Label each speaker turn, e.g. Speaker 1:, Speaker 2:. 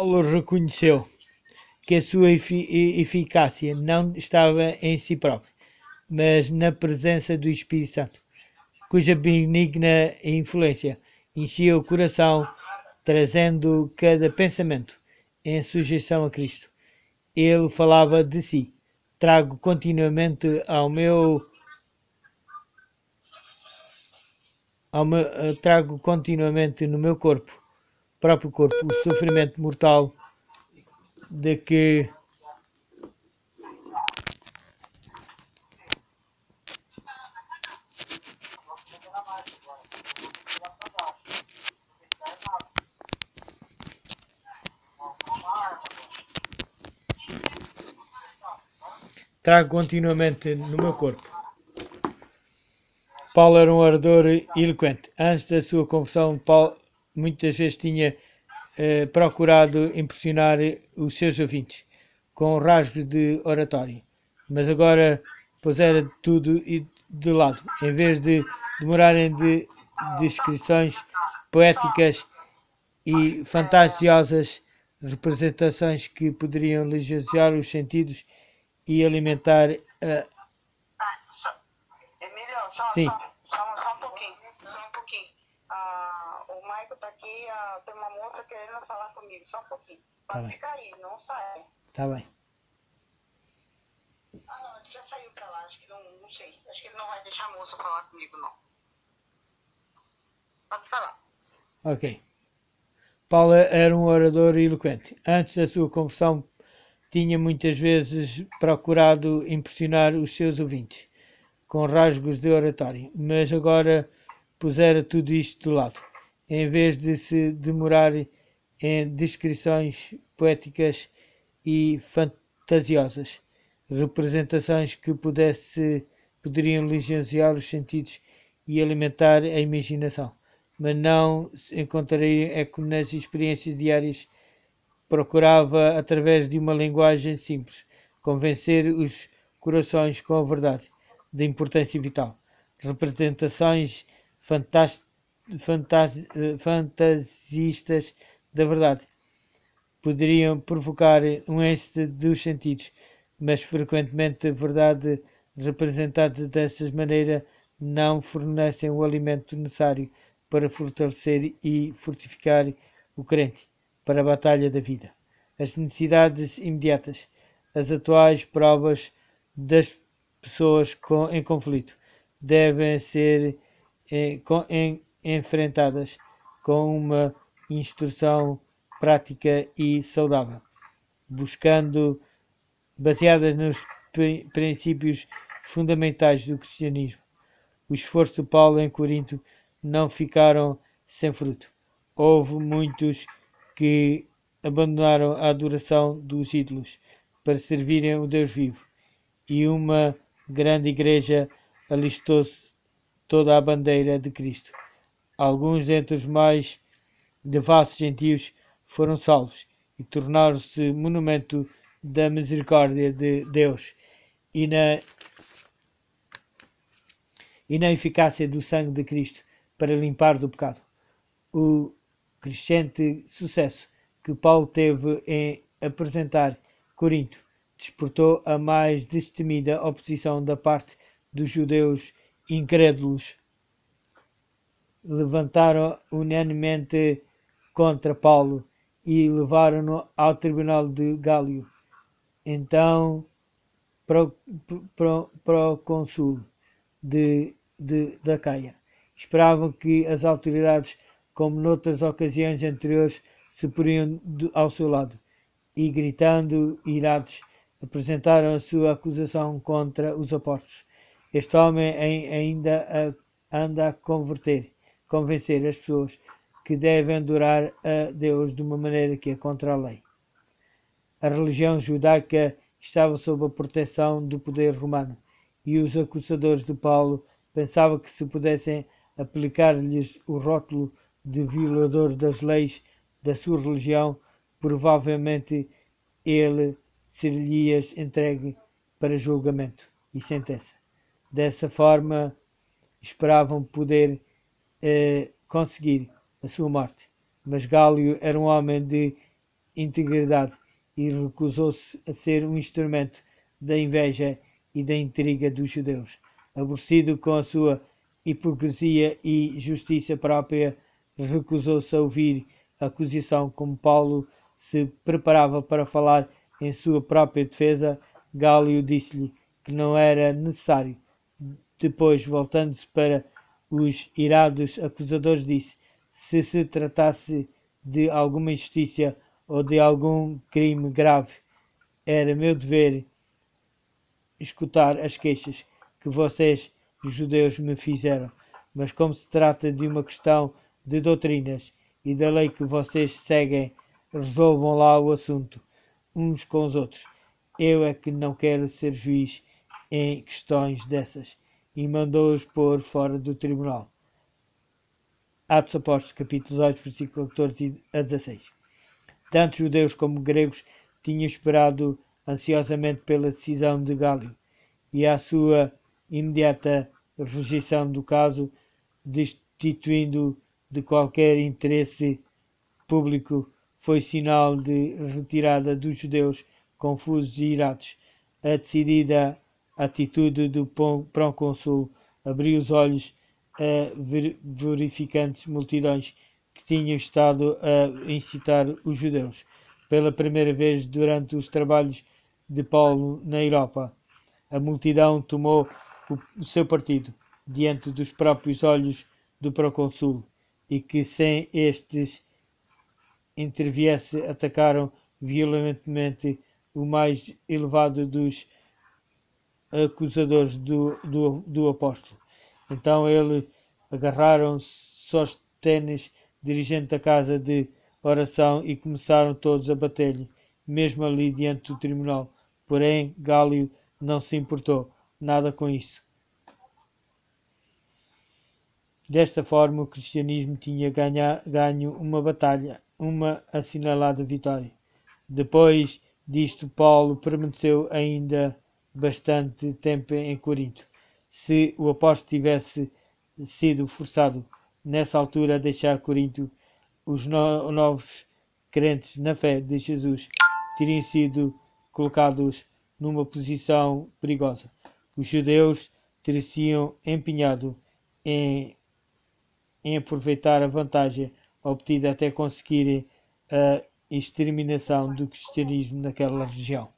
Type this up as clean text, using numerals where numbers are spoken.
Speaker 1: Paulo reconheceu que a sua eficácia não estava em si próprio, mas na presença do Espírito Santo, cuja benigna influência enchia o coração, trazendo cada pensamento em sujeição a Cristo. Ele falava de si: trago continuamente trago continuamente no meu próprio corpo, o sofrimento mortal de que trago continuamente no meu corpo. Paulo era um orador eloquente. Antes da sua conversão, Paulo muitas vezes tinha procurado impressionar os seus ouvintes com rasgos de oratória, mas agora pusera tudo de lado. Em vez de demorarem de descrições poéticas e fantasiosas, representações que poderiam lisonjear os sentidos e alimentar a...
Speaker 2: Emílio,
Speaker 1: Sim,
Speaker 2: só um pouquinho, só um pouquinho. O Maico tá aqui, tem uma moça querendo falar comigo, só um pouquinho.
Speaker 1: tá
Speaker 2: Pode
Speaker 1: bem,
Speaker 2: ficar aí, não sai.
Speaker 1: tá bem.
Speaker 2: Não, ele já saiu pra lá, acho que não sei. Acho que ele não vai deixar a moça falar comigo, não. Pode falar.
Speaker 1: Ok. Paulo era um orador eloquente. Antes da sua conversão, tinha muitas vezes procurado impressionar os seus ouvintes com rasgos de oratória, mas agora pusera tudo isto de lado. Em vez de se demorar em descrições poéticas e fantasiosas, representações que poderiam lisonjear os sentidos e alimentar a imaginação, mas não encontrei eco nas experiências diárias. Procurava, através de uma linguagem simples, convencer os corações com a verdade da importância vital. Representações fantasistas da verdade poderiam provocar um êxtase dos sentidos, mas frequentemente a verdade representada dessa maneira não fornecem o alimento necessário para fortalecer e fortificar o crente para a batalha da vida. As necessidades imediatas, as atuais provas das pessoas em conflito devem ser enfrentadas com uma instrução prática e saudável, baseadas nos princípios fundamentais do cristianismo. O esforço de Paulo em Corinto não ficaram sem fruto. Houve muitos que abandonaram a adoração dos ídolos para servirem o Deus vivo, e uma grande igreja alistou-se toda a bandeira de Cristo. Alguns dentre os mais devassos gentios foram salvos e tornaram-se monumento da misericórdia de Deus e na eficácia do sangue de Cristo para limpar do pecado. O crescente sucesso que Paulo teve em apresentar Corinto despertou a mais destemida oposição da parte dos judeus incrédulos. Levantaram unanimemente contra Paulo e levaram-no ao tribunal de Gálio. Então, procônsul da Caia esperavam que as autoridades, como noutras ocasiões anteriores, se poriam ao seu lado e, gritando irados, apresentaram a sua acusação contra os apóstolos. Este homem ainda anda a convencer as pessoas que devem adorar a Deus de uma maneira que é contra a lei. A religião judaica estava sob a proteção do poder romano, e os acusadores de Paulo pensavam que se pudessem aplicar-lhes o rótulo de violador das leis da sua religião, provavelmente ele ser-lhes entregue para julgamento e sentença. Dessa forma, esperavam poder conseguir a sua morte. Mas Gálio era um homem de integridade e recusou-se a ser um instrumento da inveja e da intriga dos judeus. Aborrecido com a sua hipocrisia e justiça própria, recusou-se a ouvir a acusação. Como Paulo se preparava para falar em sua própria defesa, Gálio disse-lhe que não era necessário. Depois, voltando-se para os irados acusadores, disse: se se tratasse de alguma injustiça ou de algum crime grave, era meu dever escutar as queixas que vocês, os judeus, me fizeram. Mas como se trata de uma questão de doutrinas e da lei que vocês seguem, resolvam lá o assunto uns com os outros. Eu é que não quero ser juiz em questões dessas. E mandou-os pôr fora do tribunal. Atos Apóstolos, capítulo 18, versículo 14 a 16. Tanto judeus como gregos tinham esperado ansiosamente pela decisão de Gálio, e a sua imediata rejeição do caso, destituindo-o de qualquer interesse público, foi sinal de retirada dos judeus confusos e irados. A decidida atitude do procônsul abriu os olhos a verificantes multidões que tinham estado a incitar os judeus. Pela primeira vez durante os trabalhos de Paulo na Europa, a multidão tomou o seu partido diante dos próprios olhos do procônsul, e que sem estes interviesse atacaram violentamente o mais elevado dos acusadores do apóstolo. Então ele agarraram Sóstenes, dirigente da casa de oração, e começaram todos a bater-lhe, mesmo ali diante do tribunal. Porém, Gálio não se importou nada com isso. Desta forma, o cristianismo tinha ganho uma batalha, uma assinalada vitória. Depois disto, Paulo permaneceu ainda bastante tempo em Corinto. Se o apóstolo tivesse sido forçado nessa altura a deixar Corinto, os novos crentes na fé de Jesus teriam sido colocados numa posição perigosa. Os judeus teriam empenhado em aproveitar a vantagem obtida até conseguirem a exterminação do cristianismo naquela região.